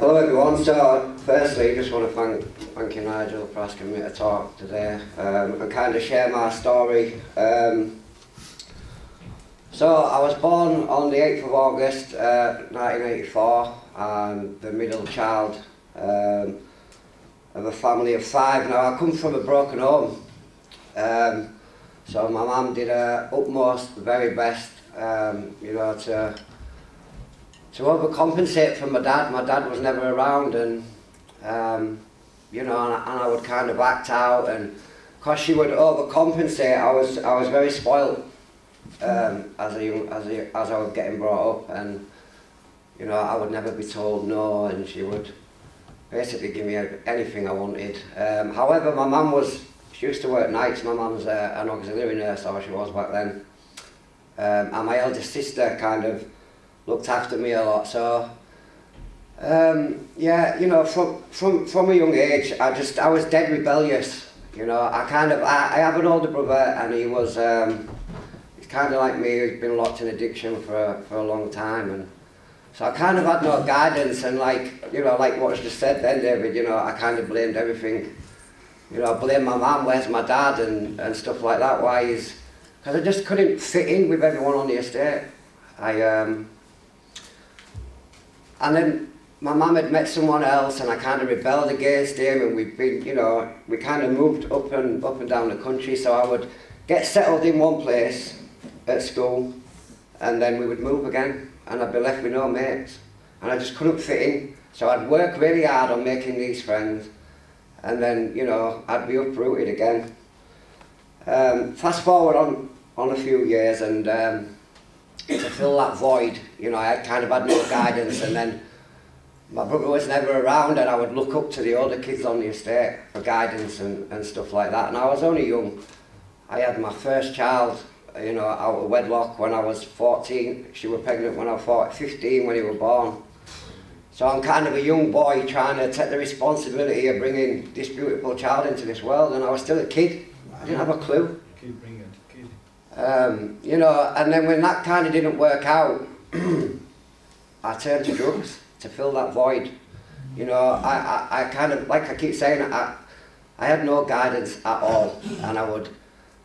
Hello everyone, so firstly I just want to thank you Nigel for asking me to talk today and kind of share my story. So I was born on the 8th of August 1984. I'm the middle child of a family of 5. Now I come from a broken home, so my mum did her utmost, the very best, to overcompensate for my dad. My dad was never around, and and I would kind of act out, and because she would overcompensate, I was very spoiled as I was getting brought up, and I would never be told no, and she would basically give me anything I wanted. However, my mum she used to work nights. My mum's an auxiliary nurse, or she was back then, and my eldest sister kind of looked after me a lot. So from a young age, I was dead rebellious. I have an older brother, and he's kind of like me. He's been locked in addiction for a long time, and so I kind of had no guidance, and like what was just said then, David, I kind of blamed everything. I blamed my mum, where's my dad, and stuff like that. Why because I just couldn't fit in with everyone on the estate. And then my mum had met someone else, and I kind of rebelled against him, and we've been, we kind of moved up and down the country. So I would get settled in one place at school, and then we would move again, and I'd be left with no mates, and I just couldn't fit in. So I'd work really hard on making these friends, and then I'd be uprooted again. Fast forward on a few years, and to fill that void, I kind of had no guidance, and then my brother was never around, and I would look up to the older kids on the estate for guidance and stuff like that. And I was only young. I had my first child, out of wedlock when I was 14. She was pregnant when I was 15 when he was born. So I'm kind of a young boy trying to take the responsibility of bringing this beautiful child into this world, and I was still a kid. I didn't have a clue. And then when that kind of didn't work out, I turned to drugs to fill that void. I kind of, like I keep saying, I had no guidance at all, and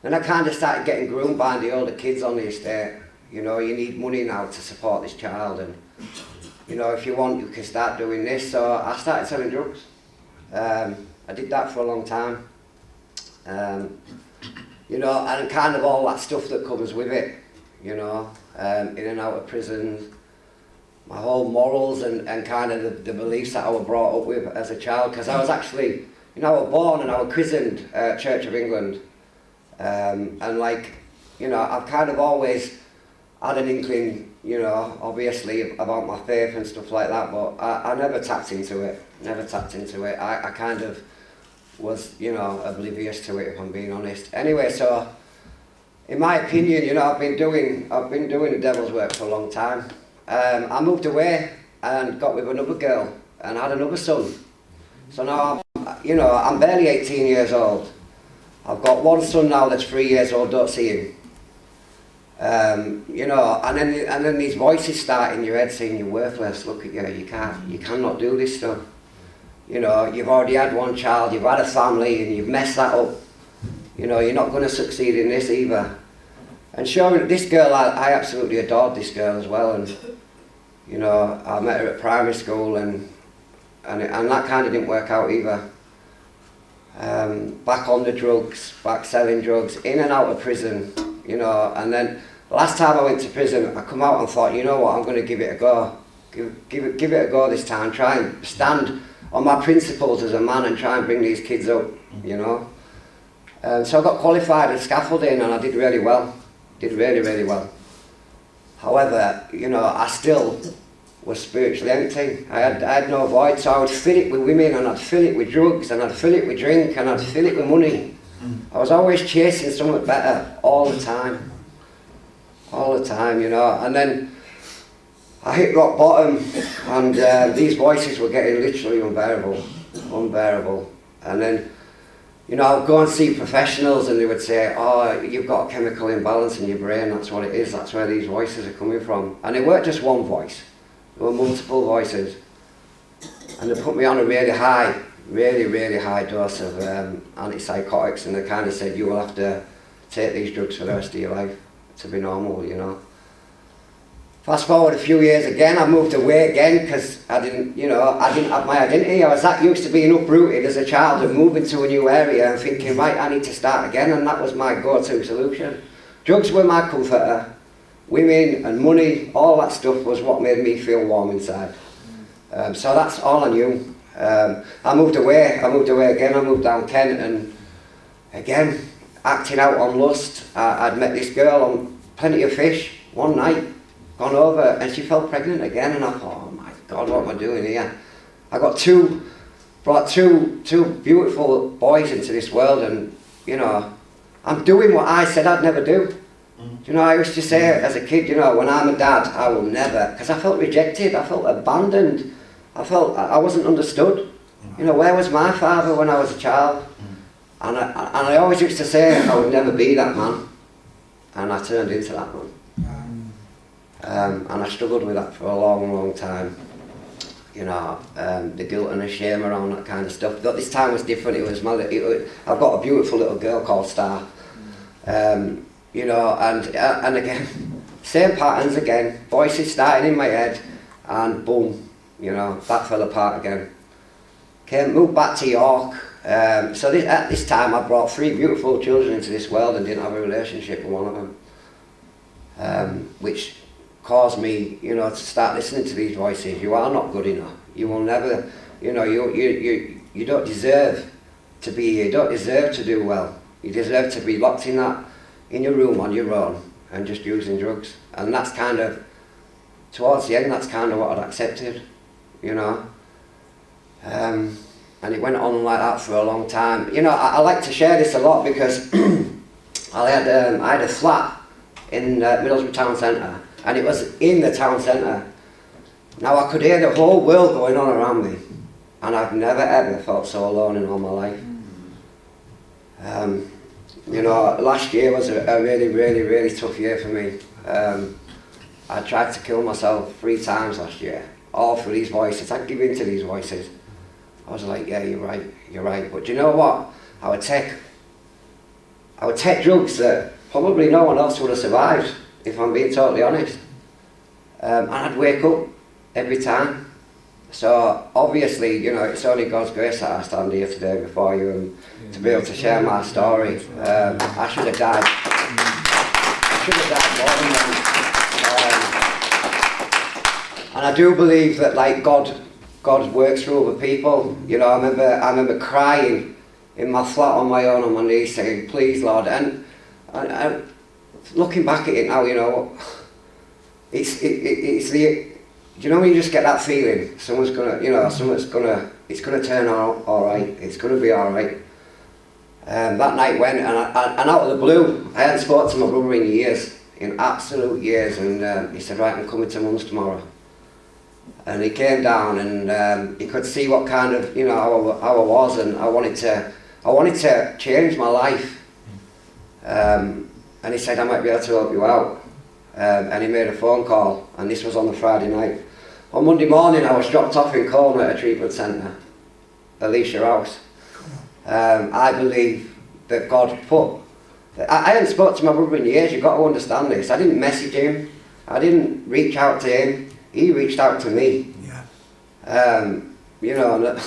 then I kind of started getting groomed by the older kids on the estate. You need money now to support this child, and if you want, you can start doing this. So I started selling drugs. I did that for a long time. And kind of all that stuff that comes with it, in and out of prisons, my whole morals and kind of the beliefs that I was brought up with as a child, because I was actually, I was born and I was christened Church of England, and I've kind of always had an inkling, obviously about my faith and stuff like that, but I never tapped into it, I kind of was, oblivious to it, if I'm being honest. Anyway, so in my opinion, I've been doing the devil's work for a long time. I moved away and got with another girl and had another son. So now I'm barely 18 years old. I've got one son now that's 3 years old. Don't see him. And then these voices start in your head saying you're worthless. Look at you. You cannot do this stuff. You've already had one child, you've had a family, and you've messed that up. You're not going to succeed in this either. And sure, this girl, I absolutely adored this girl as well. And, I met her at primary school, and that kind of didn't work out either. Back on the drugs, back selling drugs, in and out of prison, And then the last time I went to prison, I come out and thought, you know what, I'm going to give it a go. Give it a go this time. Try and stand on my principles as a man and try and bring these kids up, So I got qualified in scaffolding, and I did really well. Did really, really well. However, I still was spiritually empty. I had no void, so I would fill it with women, and I'd fill it with drugs, and I'd fill it with drink, and I'd fill it with money. I was always chasing something better all the time. And then I hit rock bottom, and these voices were getting literally unbearable. And then, I'd go and see professionals, and they would say, oh, you've got a chemical imbalance in your brain, that's what it is, that's where these voices are coming from. And it weren't just one voice, there were multiple voices. and they put me on a really high dose of antipsychotics, and they kind of said, you will have to take these drugs for the rest of your life to be normal, you know. Fast forward a few years again, I moved away again because I didn't have my identity. I was that used to being uprooted as a child and moving to a new area and thinking, right, I need to start again, and that was my go-to solution. Drugs were my comforter. Women and money, all that stuff was what made me feel warm inside. So that's all I knew. I moved away again. I moved down Kent, and again, acting out on lust. I'd met this girl on Plenty of Fish one night, gone over, and she fell pregnant again, and I thought, oh my God, what am I doing here? I brought two beautiful boys into this world, and you know, I'm doing what I said I'd never do. You know, I used to say as a kid, you know, when I'm a dad, I will never, because I felt rejected, I felt abandoned, I felt I wasn't understood. You know, where was my father when I was a child? And I always used to say I would never be that man, and I turned into that man. And I struggled with that for a long time. You know, the guilt and the shame around that kind of stuff. But this time was different. I've got a beautiful little girl called Star. You know, and again, same patterns again. Voices starting in my head, and boom, you know, that fell apart again. Moved back to York. So at this time, I brought 3 beautiful children into this world and didn't have a relationship with one of them, which caused me, you know, to start listening to these voices. You are not good enough. You will never, you know, you don't deserve to be here. You don't deserve to do well. You deserve to be locked in your room on your own and just using drugs. And that's kind of, towards the end, that's kind of what I'd accepted, you know. And it went on like that for a long time. You know, I like to share this a lot because I had a flat in Middlesbrough town centre, and it was in the town centre. Now I could hear the whole world going on around me, and I've never ever felt so alone in all my life. You know, last year was a really tough year for me. I tried to kill myself 3 times last year, all for these voices. I'd give in to these voices. I was like, yeah, you're right. But do you know what? I would take drugs that probably no one else would have survived, if I'm being totally honest. And I'd wake up every time. So obviously, you know, it's only God's grace that I stand here today before you and to be able to share my story. I should have died. I should have died more than and I do believe that, like, God works through other people. You know, I remember crying in my flat on my own on my knees saying, please Lord, and looking back at it now, you know, it's the, do you know when you just get that feeling someone's gonna, you know, it's gonna turn out all right, it's gonna be all right. That night went, and out of the blue, I hadn't spoken to my brother in absolute years, and he said, right, I'm coming to Mum's tomorrow. And he came down, and he could see what kind of, you know, how I was, and I wanted to change my life. And he said I might be able to help you out. And he made a phone call, and this was on the Friday night. On Monday morning, I was dropped off in Colne at a treatment centre, Alicia House. I believe that God put... I hadn't spoken to my brother in years, you've got to understand this. I didn't message him, I didn't reach out to him, he reached out to me. Yeah. You know, and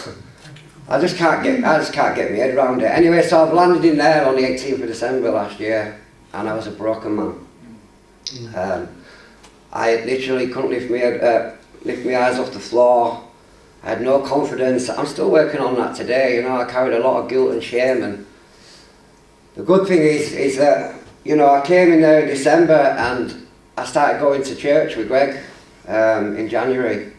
I just can't get my head around it. Anyway, so I've landed in there on the 18th of December last year, and I was a broken man. I literally couldn't lift my eyes off the floor. I had no confidence. I'm still working on that today, you know. I carried a lot of guilt and shame, and the good thing is that, you know, I came in there in December and I started going to church with Greg in January,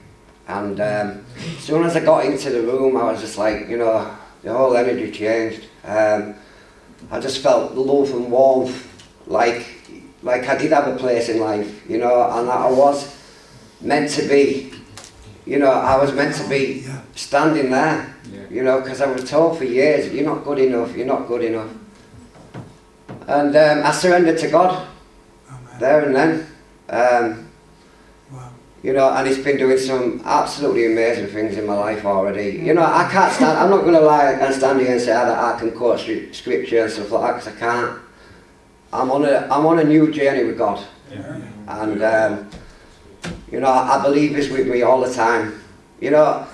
and as soon as I got into the room, I was just like, you know, the whole energy changed. I just felt love and warmth, like I did have a place in life, you know, and I was meant to be, you know, I was meant to be standing there, you know, because I was told for years, you're not good enough, you're not good enough. And I surrendered to God there and then. You know, and he's been doing some absolutely amazing things in my life already. You know, I can't stand, I'm not going to lie and stand here and say that I can quote scripture and stuff like that, because I can't. I'm on a new journey with God. Yeah. And, you know, I believe He's with me all the time. You know,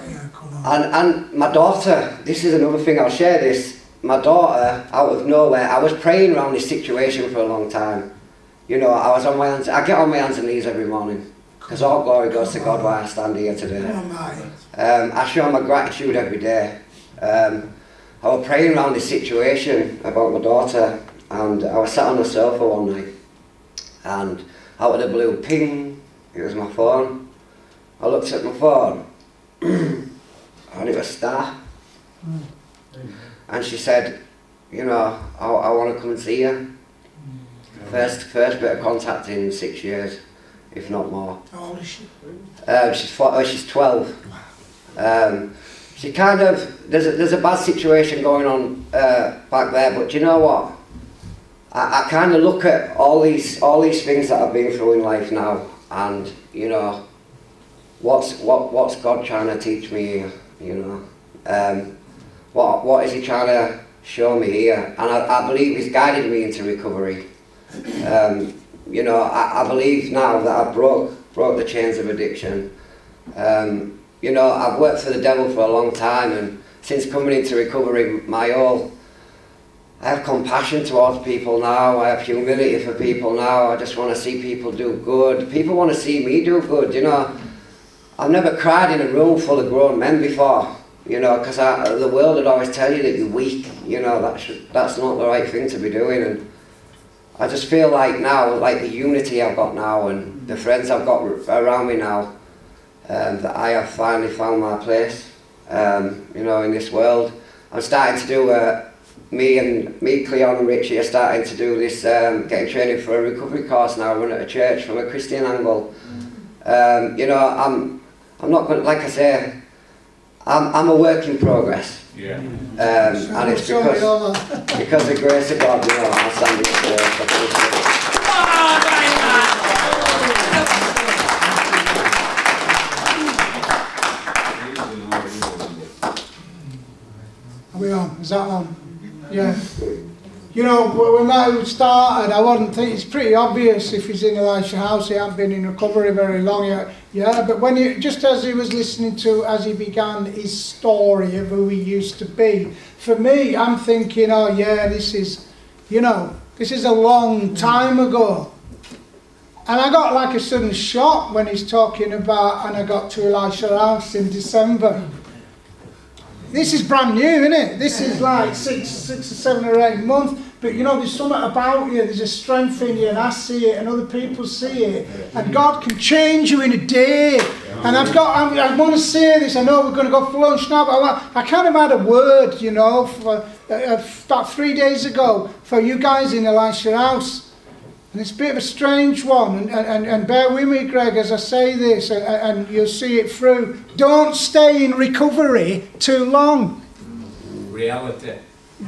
and my daughter, this is another thing, I'll share this. My daughter, out of nowhere, I was praying around this situation for a long time. You know, I was on my hands, I get on my hands and knees every morning. Because all glory goes to God while I stand here today. I show my gratitude every day. I was praying around this situation about my daughter, and I was sat on the sofa one night, and out of the blue, ping, it was my phone. I looked at my phone, and it was Star. And she said, you know, I want to come and see you. First bit of contact in 6 years. If not more. How old is she? She's 12. She kind of, there's a bad situation going on back there, but do you know what? I kind of look at all these things that I've been through in life now, and you know, what's God trying to teach me here? You know, what is He trying to show me here? And I believe He's guided me into recovery. You know, I believe now that I've broke the chains of addiction. You know, I've worked for the devil for a long time, and since coming into recovery, I have compassion towards people now. I have humility for people now. I just want to see people do good. People want to see me do good, you know. I've never cried in a room full of grown men before, you know, because the world would always tell you that you're weak, you know, that's not the right thing to be doing. And I just feel like now, like the unity I've got now and the friends I've got around me now, that I have finally found my place, you know, in this world. I'm starting to do, me, Cleon and Richie are starting to do this, getting training for a recovery course now, run at a church from a Christian angle. You know, I'm not going to, like I say, I'm a work in progress. Yeah. And it's because of the grace of God, you know, I'm standing today. Are we on? Is that on? Yeah. You know, when that started, I wouldn't think it's pretty obvious if he's in Elisha House, he hasn't been in recovery very long yet. Yeah, but when just as he was listening to, as he began his story of who he used to be, for me, I'm thinking, oh yeah, this is, you know, this is a long time ago. And I got like a sudden shock when he's talking about, and I got to Elisha House in December. This is brand new, isn't it? This is like six or 7 or 8 months. But you know, there's something about you, there's a strength in you, and I see it, and other people see it. And God can change you in a day. And I want to say this, I know we're going to go for lunch now, but I kind of had a word, you know, for, about 3 days ago, for you guys in Elisha House. And it's a bit of a strange one, and bear with me, Greg, as I say this, and you'll see it through. Don't stay in recovery too long. Reality.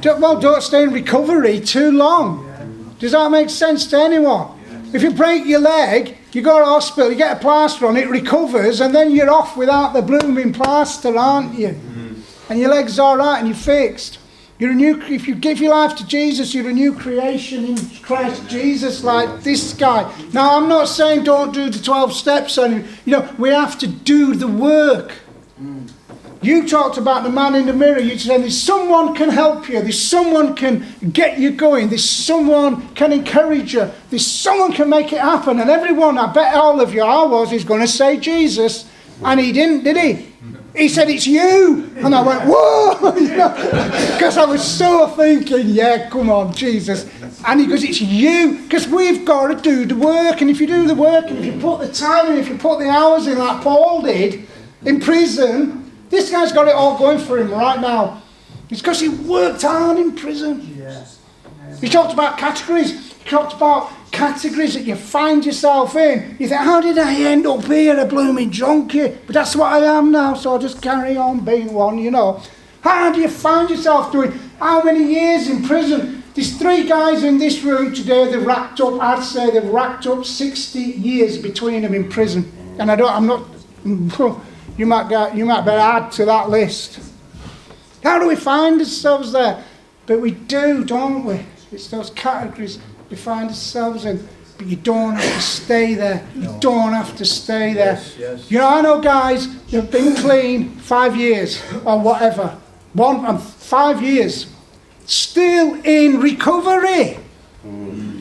Don't stay in recovery too long. Does that make sense to anyone? If you break your leg, you go to hospital, you get a plaster on, it recovers, and then you're off without the blooming plaster, aren't you? And your leg's all right and you're fixed. You're a new. If you give your life to Jesus, you're a new creation in Christ Jesus, like this guy. Now, I'm not saying don't do the 12 steps, and you know we have to do the work. You talked about the man in the mirror. You said there's someone can help you. There's someone can get you going. There's someone can encourage you. There's someone can make it happen. And everyone, I bet all of you is going to say Jesus, and he didn't, did he? He said, it's you. And I went, whoa, because I was so thinking, yeah, come on, Jesus. And he goes, it's you, because we've got to do the work. And if you do the work, and if you put the time in, if you put the hours in like Paul did in prison, this guy's got it all going for him right now. It's because he worked hard in prison. Yes. He talked about categories. He talked about categories that you find yourself in. You think, how did I end up here, a blooming junkie? But that's what I am now, so I'll just carry on being one, you know. How do you find yourself doing? How many years in prison? There's 3 guys in this room today, they've racked up, I'd say they've racked up 60 years between them in prison. And I'm not, you might better add to that list. How do we find ourselves there? But we do, don't we? It's those categories we find ourselves in. But you don't have to stay there. You don't have to stay there. Yes. You know, I know guys who've been clean 5 years or whatever. 5 years. Still in recovery.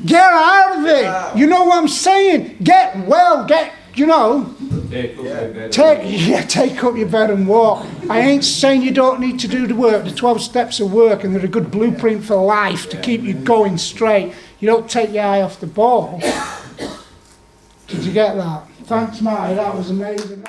Get out of it. You know what I'm saying? Get well, you know. Take up your bed and walk. I ain't saying you don't need to do the work, the 12 steps of work, and they're a good blueprint for life to keep you going straight. You don't take your eye off the ball. Did you get that? Thanks, Marty. That was amazing.